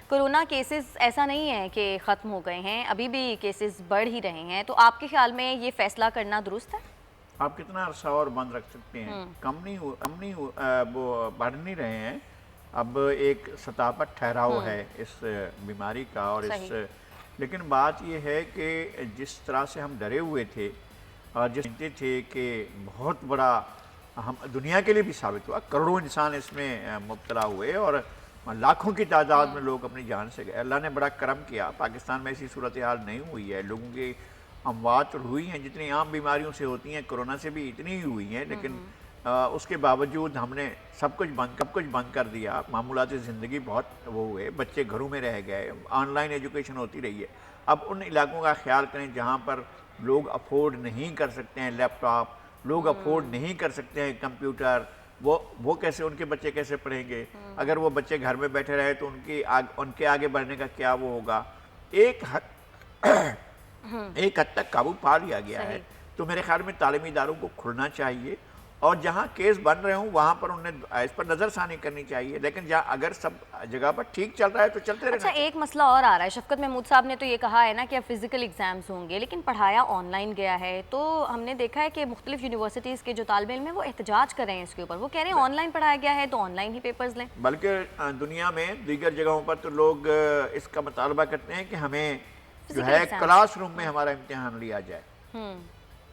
Corona cases ایسا نہیں ہے کہ ختم ہو گئے ہیں، ابھی بھی کیسز بڑھ ہی رہے ہیں، تو آپ کے خیال میں یہ فیصلہ کرنا درست ہے؟ آپ کتنا عرصہ اور بند رکھ سکتے ہیں؟ کم نہیں وہ بڑھ نہیں رہے ہیں. اب ایک سطح پر ٹھہراؤ ہے اس بیماری کا اور اس لیکن بات یہ ہے کہ جس طرح سے ہم ڈرے ہوئے تھے اور جس سمجھتے تھے کہ بہت بڑا ہم دنیا کے لیے بھی ثابت ہوا، کروڑوں انسان اس میں مبتلا ہوئے اور لاکھوں کی تعداد میں لوگ اپنی جان سے گئے. اللہ نے بڑا کرم کیا، پاکستان میں ایسی صورتحال نہیں ہوئی ہے. لوگوں کی اموات ہوئی ہیں جتنی عام بیماریوں سے ہوتی ہیں، کرونا سے بھی اتنی ہی ہوئی ہیں، لیکن اس کے باوجود ہم نے سب کچھ بند کر دیا. معمولات زندگی بہت وہ ہوئے، بچے گھروں میں رہ گئے، آن لائن ایجوکیشن ہوتی رہی ہے. اب ان علاقوں کا خیال کریں جہاں پر لوگ افورڈ نہیں کر سکتے ہیں لیپ ٹاپ، لوگ افورڈ نہیں کر سکتے ہیں کمپیوٹر، وہ کیسے ان کے بچے کیسے پڑھیں گے؟ اگر وہ بچے گھر میں بیٹھے رہے تو ان کے آگے بڑھنے کا کیا وہ ہوگا؟ ایک حد تک قابو پا لیا گیا ہے. تو میرے خیال میں تعلیمی اداروں کو کھلنا چاہیے اور جہاں کیس بن رہے ہوں وہاں پر انہیں اس پر نظر ثانی کرنی چاہیے، لیکن جہاں اگر سب جگہ پر ٹھیک چل رہا ہے تو چلتے رہنا. اچھا، ایک مسئلہ اور آ رہا ہے. شفقت محمود صاحب نے تو یہ کہا ہے نا کہ اب فزیکل ایگزامز ہوں گے، لیکن پڑھایا آن لائن گیا ہے. تو ہم نے دیکھا ہے کہ مختلف یونیورسٹیز کے جو طالب علم ہیں وہ احتجاج کر رہے ہیں اس کے اوپر. وہ کہہ رہے ہیں آن لائن پڑھایا گیا ہے تو آن لائن ہی پیپرز لیں. بلکہ دنیا میں دیگر جگہوں پر تو لوگ اس کا مطالبہ کرتے ہیں کہ ہمیں جو ہے کلاس روم میں ہمارا امتحان لیا جائے.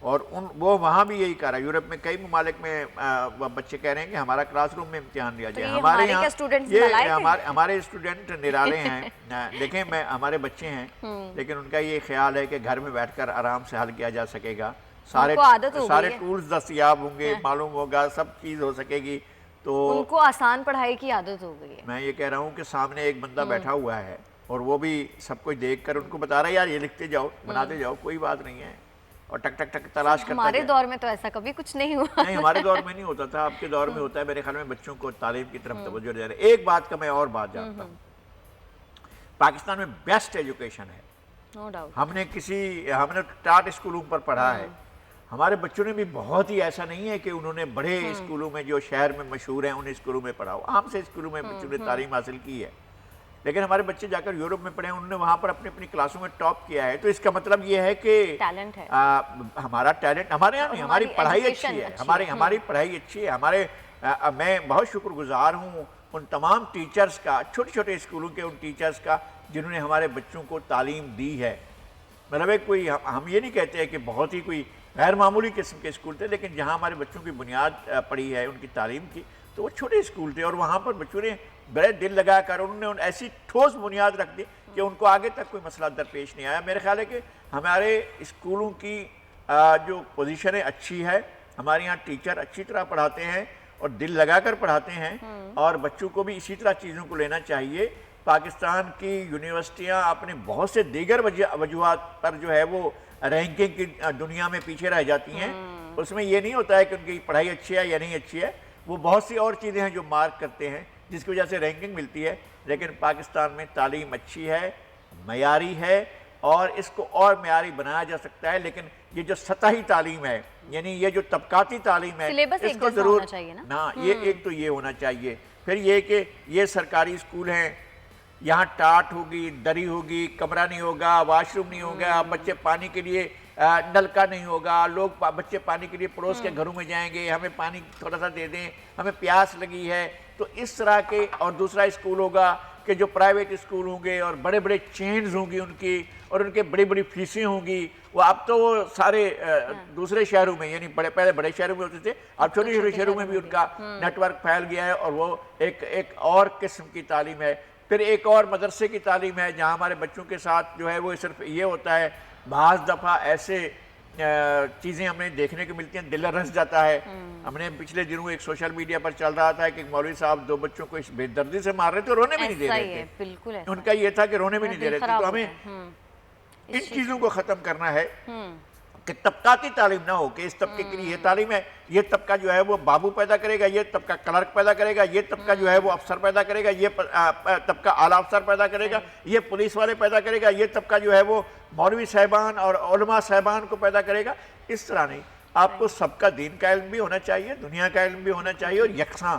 اور وہ وہاں بھی یہی کہہ رہا ہے. یورپ میں کئی ممالک میں بچے کہہ رہے ہیں کہ ہمارا کلاس روم میں امتحان لیا جائے. ہمارے یہاں ہمارے اسٹوڈنٹ نرالے ہیں. دیکھیں ہمارے بچے ہیں لیکن ان کا یہ خیال ہے کہ گھر میں بیٹھ کر آرام سے حل کیا جا سکے گا. سارے ٹولز دستیاب ہوں گے، معلوم ہوگا، سب چیز ہو سکے گی. تو ان کو آسان پڑھائی کی عادت ہو گئی ہے. میں یہ کہہ رہا ہوں کہ سامنے ایک بندہ بیٹھا ہوا ہے اور وہ بھی سب کچھ دیکھ کر ان کو بتا رہا ہے یار یہ لکھتے جاؤ، بناتے جاؤ، کوئی بات نہیں ہے، اور ٹک ٹک ٹک تلاش کرتا. ہمارے دور میں تو ایسا کبھی کچھ نہیں ہوا. نہیں، ہمارے دور میں نہیں ہوتا تھا، آپ کے دور میں ہوتا ہے. میرے خیال میں بچوں کو تعلیم کی طرف توجہ دے رہے ہیں. ایک بات کا میں اور بات جانتا ہوں، پاکستان میں بیسٹ ایجوکیشن ہے. No doubt. ہم نے ٹاٹ اسکولوں پر پڑھا ہے. ہمارے بچوں نے بھی بہت ہی ایسا نہیں ہے کہ انہوں نے بڑے اسکولوں میں جو شہر میں مشہور ہیں ان اسکولوں میں پڑھا ہو. عام سے اسکولوں میں بچوں نے تعلیم حاصل کی ہے، لیکن ہمارے بچے جا کر یورپ میں پڑھے ہیں، انہوں نے وہاں پر اپنی کلاسوں میں ٹاپ کیا ہے. تو اس کا مطلب یہ ہے کہ ہمارا ٹیلنٹ ہمارے یہاں نہیں، ہماری پڑھائی اچھی ہے، ہماری پڑھائی اچھی ہے. میں بہت شکر گزار ہوں ان تمام ٹیچرز کا، چھوٹے چھوٹے اسکولوں کے ان ٹیچرز کا جنہوں نے ہمارے بچوں کو تعلیم دی ہے. مطلب کوئی ہم یہ نہیں کہتے ہیں کہ بہت ہی کوئی غیر معمولی قسم کے اسکول تھے، لیکن جہاں ہمارے بچوں کی بنیاد پڑی ہے ان کی تعلیم کی تو وہ چھوٹے اسکول تھے، اور وہاں پر بچوں نے بڑے دل لگا کر انہوں نے ایسی ٹھوس بنیاد رکھ دی کہ ان کو آگے تک کوئی مسئلہ درپیش نہیں آیا. میرے خیال ہے کہ ہمارے اسکولوں کی جو پوزیشن ہے اچھی ہے. ہمارے یہاں ٹیچر اچھی طرح پڑھاتے ہیں اور دل لگا کر پڑھاتے ہیں، اور بچوں کو بھی اسی طرح چیزوں کو لینا چاہیے. پاکستان کی یونیورسٹیاں اپنے بہت سے دیگر وجوہات پر جو ہے وہ رینکنگ کی دنیا میں پیچھے رہ جاتی ہیں. اس میں یہ نہیں ہوتا ہے کہ ان کی پڑھائی اچھی ہے یا نہیں اچھی ہے، وہ بہت سی اور چیزیں ہیں جو مارک کرتے ہیں جس کی وجہ سے رینکنگ ملتی ہے. لیکن پاکستان میں تعلیم اچھی ہے، معیاری ہے، اور اس کو اور معیاری بنایا جا سکتا ہے. لیکن یہ جو سطحی تعلیم ہے، یعنی یہ جو طبقاتی تعلیم ہے، اس کو ضرور ایک تو یہ ہونا چاہیے. پھر یہ کہ یہ سرکاری اسکول ہیں، یہاں ٹاٹ ہوگی، دری ہوگی، کمرہ نہیں ہوگا، واش روم نہیں ہوگا، بچے پانی کے لیے نلکا نہیں ہوگا، لوگ بچے پانی کے لیے پڑوس کے گھروں میں جائیں گے، ہمیں پانی تھوڑا سا دے دیں، ہمیں پیاس لگی ہے. تو اس طرح کے، اور دوسرا اسکول ہوگا کہ جو پرائیویٹ اسکول ہوں گے اور بڑے بڑے چینز ہوں گی ان کی، اور ان کے بڑی بڑی فیسیں ہوں گی. وہ اب تو وہ سارے دوسرے شہروں میں، یعنی پہلے بڑے شہروں میں ہوتے تھے، اب چھوٹے چھوٹے شہروں میں بھی ان کا نیٹ ورک پھیل گیا ہے، اور وہ ایک اور قسم کی تعلیم ہے. پھر ایک اور مدرسے کی تعلیم ہے جہاں ہمارے بچوں کے ساتھ جو ہے وہ صرف یہ ہوتا ہے، بعض دفعہ ایسے چیزیں ہمیں دیکھنے کو ملتی ہیں دل رس جاتا ہے. ہم نے پچھلے دنوں ایک سوشل میڈیا پر چل رہا تھا کہ ایک مولوی صاحب 2 بچوں کو اس بے دردی سے مار رہے تھے، رونے بھی نہیں دے رہے تھے. ان کا یہ تھا کہ رونے بھی نہیں دے رہے تھے. تو ہمیں ان چیزوں کو ختم کرنا ہے کہ طبقاتی تعلیم نہ ہو کہ اس طبقے کے لیے یہ تعلیم ہے، یہ طبقہ جو ہے وہ بابو پیدا کرے گا، یہ طبقہ کلرک پیدا کرے گا، یہ طبقہ جو ہے وہ افسر پیدا کرے گا، یہ طبقہ اعلیٰ افسر پیدا کرے گا، یہ پولیس والے پیدا کرے گا، یہ طبقہ جو ہے وہ مولوی صاحبان اور علماء صاحبان کو پیدا کرے گا. اس طرح نہیں. آپ کو سب کا دین کا علم بھی ہونا چاہیے، دنیا کا علم بھی ہونا چاہیے، اور یکساں